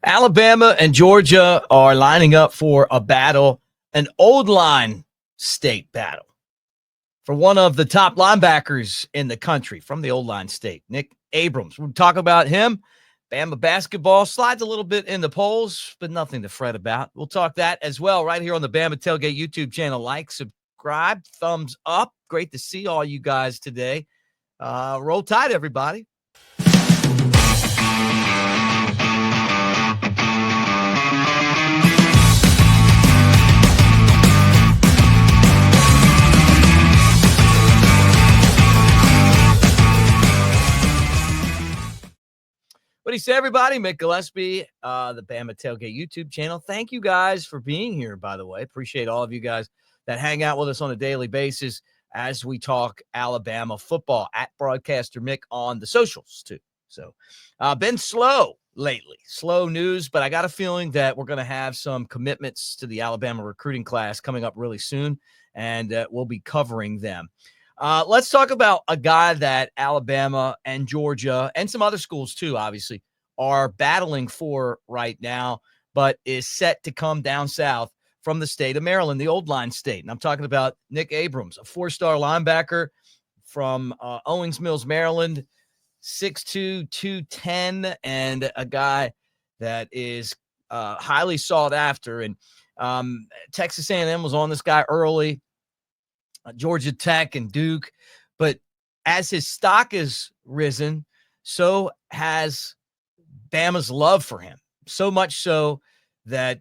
Alabama and Georgia are lining up for a battle, an old line state battle for one of the top linebackers in the country from the old line state, Nick Abrams. We'll talk about him. Bama basketball slides a little bit in the polls, but nothing to fret about. We'll talk that as well right here on the Bama Tailgate YouTube channel. Like, subscribe, thumbs up. Great to see all you guys today. Roll Tide, everybody. What do you say, everybody? Mick Gillespie, the Bama Tailgate YouTube channel. Thank you guys for being here, by the way. Appreciate all of you guys that hang out with us on a daily basis as we talk Alabama football at Broadcaster Mick on the socials, too. So, been slow lately. Slow news, but I got a feeling that we're going to have some commitments to the Alabama recruiting class coming up really soon, and we'll be covering them. Let's talk about a guy that Alabama and Georgia and some other schools too, obviously, are battling for right now, but is set to come down south from the state of Maryland, the old line state. And I'm talking about Nick Abrams, a four-star linebacker from Owings Mills, Maryland, 6'2", 210, and a guy that is highly sought after. And Texas A&M was on this guy early. Georgia Tech and Duke, but as his stock has risen, so has Bama's love for him. So much so that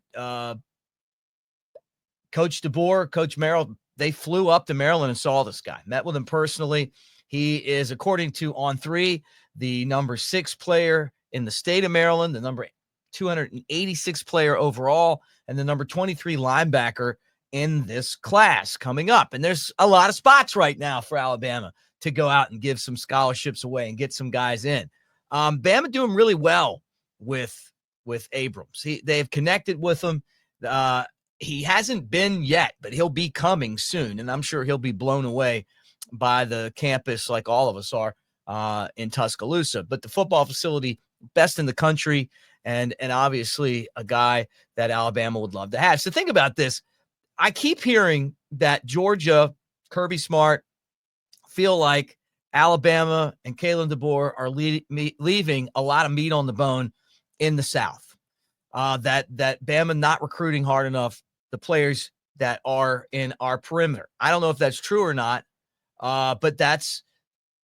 Coach DeBoer, Coach Merrill, they flew up to Maryland and saw this guy, met with him personally. He is, according to On3, the number 6 player in the state of Maryland, the number 286 player overall, and the number 23 linebacker in this class coming up. And there's a lot of spots right now for Alabama to go out and give some scholarships away and get some guys in. Bama doing really well with Abrams. They've connected with him. He hasn't been yet, but he'll be coming soon. And I'm sure he'll be blown away by the campus like all of us are in Tuscaloosa. But the football facility, best in the country, and obviously a guy that Alabama would love to have. So think about this. I keep hearing that Georgia, Kirby Smart, feel like Alabama and Kalen DeBoer are leaving a lot of meat on the bone in the South. That Bama not recruiting hard enough the players that are in our perimeter. I don't know if that's true or not, but that's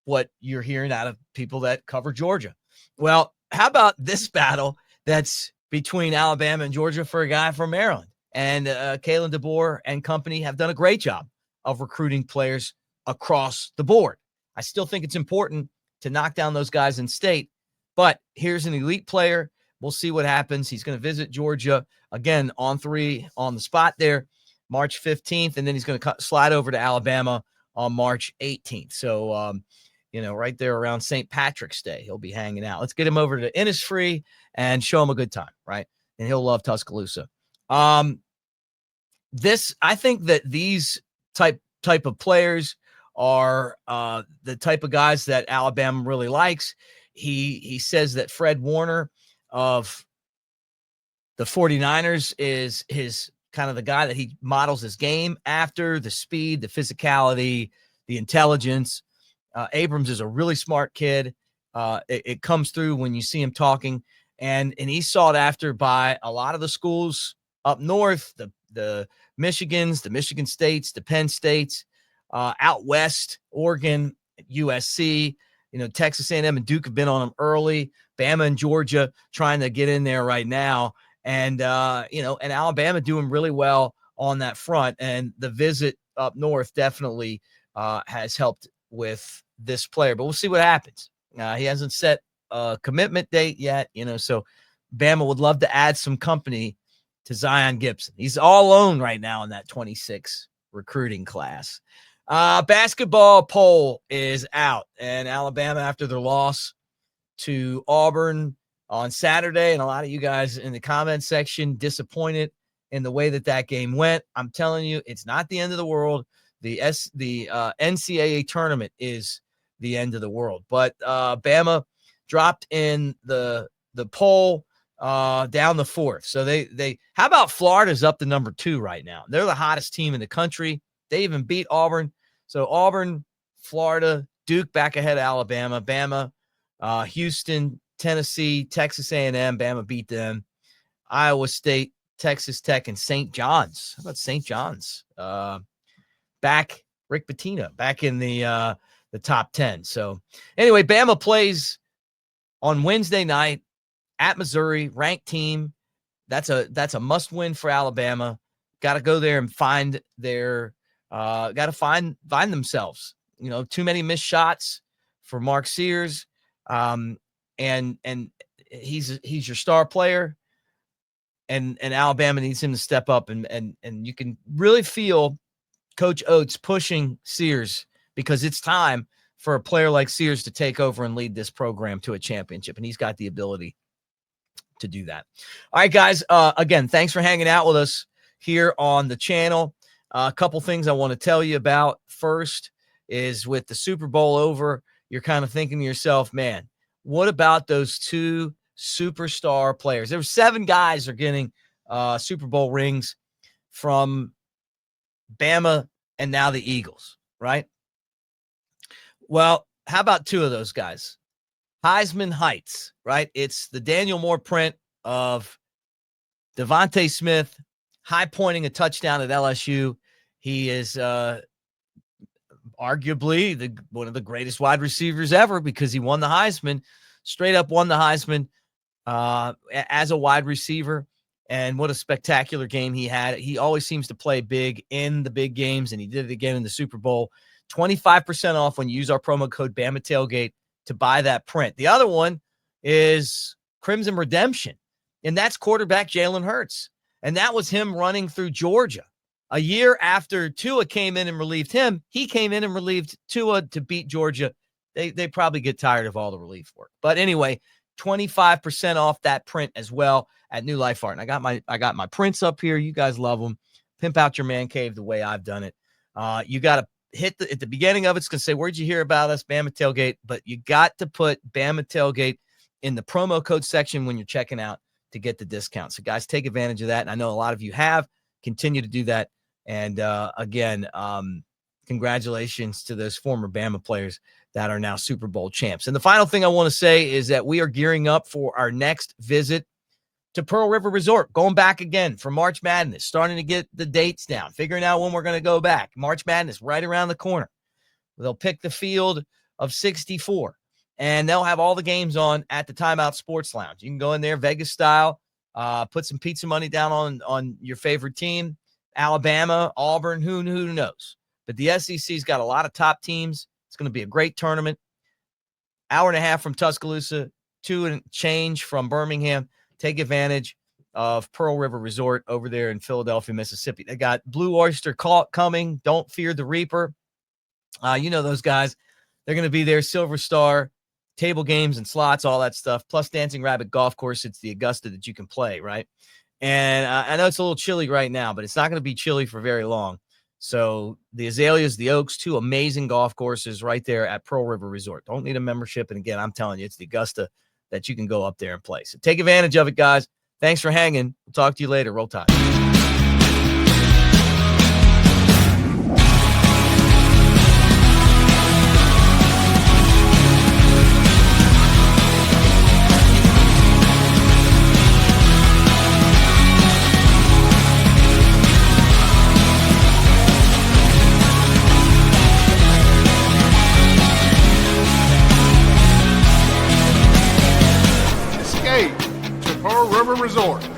what you're hearing out of people that cover Georgia. Well, how about this battle that's between Alabama and Georgia for a guy from Maryland? And Kalen DeBoer and company have done a great job of recruiting players across the board. I still think it's important to knock down those guys in state, but here's an elite player. We'll see what happens. He's going to visit Georgia again On3 on the spot there, March 15th, and then he's going to slide over to Alabama on March 18th. So, right there around St. Patrick's Day, he'll be hanging out. Let's get him over to Innisfree and show him a good time, right? And he'll love Tuscaloosa. I think that these type of players are the type of guys that Alabama really likes. He says that Fred Warner of the 49ers is his kind of the guy that he models his game after, the speed, the physicality, the intelligence. Abrams is a really smart kid. It comes through when you see him talking, and he's sought after by a lot of the schools up north, the Michigans, the Michigan States, the Penn States, out west, Oregon, USC, Texas A&M and Duke have been on them early. Bama and Georgia trying to get in there right now. And, and Alabama doing really well on that front. And the visit up north definitely has helped with this player. But we'll see what happens. He hasn't set a commitment date yet, so Bama would love to add some company to Zion Gibson. He's all alone right now in that 26 recruiting class. Basketball poll is out, and Alabama, after their loss to Auburn on Saturday, and a lot of you guys in the comment section disappointed in the way that game went. I'm telling you, it's not the end of the world. The NCAA tournament is the end of the world. But Bama dropped in the poll down the fourth. So how about Florida's up to number 2 right now? They're the hottest team in the country. They even beat Auburn. So Auburn, Florida, Duke back ahead of Alabama, Bama, Houston, Tennessee, Texas A&M. Bama beat them. Iowa State, Texas Tech, and St. John's. How about St. John's? Back Rick Pitino back in the top 10. So anyway, Bama plays on Wednesday night at Missouri, ranked team. That's a must win for Alabama. Got to go there and find their got to find themselves. Too many missed shots for Mark Sears. And he's your star player. And Alabama needs him to step up, and you can really feel Coach Oates pushing Sears, because it's time for a player like Sears to take over and lead this program to a championship, and he's got the ability to do that. All right, guys. Again, thanks for hanging out with us here on the channel. A couple things I want to tell you about. First is, with the Super Bowl over, you're kind of thinking to yourself, man, what about those 2 superstar players? There were 7 guys are getting Super Bowl rings from Bama and now the Eagles, right? Well, how about 2 of those guys? Heisman Heights, right? It's the Daniel Moore print of Devontae Smith high-pointing a touchdown at LSU. He is arguably one of the greatest wide receivers ever, because he won the Heisman, straight up won the Heisman as a wide receiver. And what a spectacular game he had. He always seems to play big in the big games, and he did it again in the Super Bowl. 25% off when you use our promo code Bama Tailgate to buy that print. The other one is Crimson Redemption, and that's quarterback Jalen Hurts. And that was him running through Georgia. A year after Tua came in and relieved him, he came in and relieved Tua to beat Georgia. They probably get tired of all the relief work. But anyway, 25% off that print as well at New Life Art. And I got my prints up here. You guys love them. Pimp out your man cave the way I've done it. You got to hit at the beginning of it's going to say, where'd you hear about us? Bama Tailgate. But you got to put Bama Tailgate in the promo code section when you're checking out to get the discount. So guys, take advantage of that. And I know a lot of you have. Continue to do that. And again, congratulations to those former Bama players that are now Super Bowl champs. And the final thing I want to say is that we are gearing up for our next visit to Pearl River Resort, going back again for March Madness, starting to get the dates down, figuring out when we're going to go back. March Madness right around the corner. They'll pick the field of 64, and they'll have all the games on at the Timeout Sports Lounge. You can go in there Vegas style, put some pizza money down on your favorite team, Alabama, Auburn, who knows. But the SEC's got a lot of top teams. It's going to be a great tournament. Hour and a half from Tuscaloosa, 2 and change from Birmingham. Take advantage of Pearl River Resort over there in Philadelphia, Mississippi. They got Blue Oyster Cult coming. Don't fear the Reaper. You know those guys. They're going to be there. Silver Star, table games and slots, all that stuff. Plus Dancing Rabbit Golf Course. It's the Augusta that you can play, right? And I know it's a little chilly right now, but it's not going to be chilly for very long. So the Azaleas, the Oaks, 2 amazing golf courses right there at Pearl River Resort. Don't need a membership. And again, I'm telling you, it's the Augusta that you can go up there and play. So take advantage of it, guys. Thanks for hanging. We'll talk to you later. Roll Tide. To Pearl River Resort.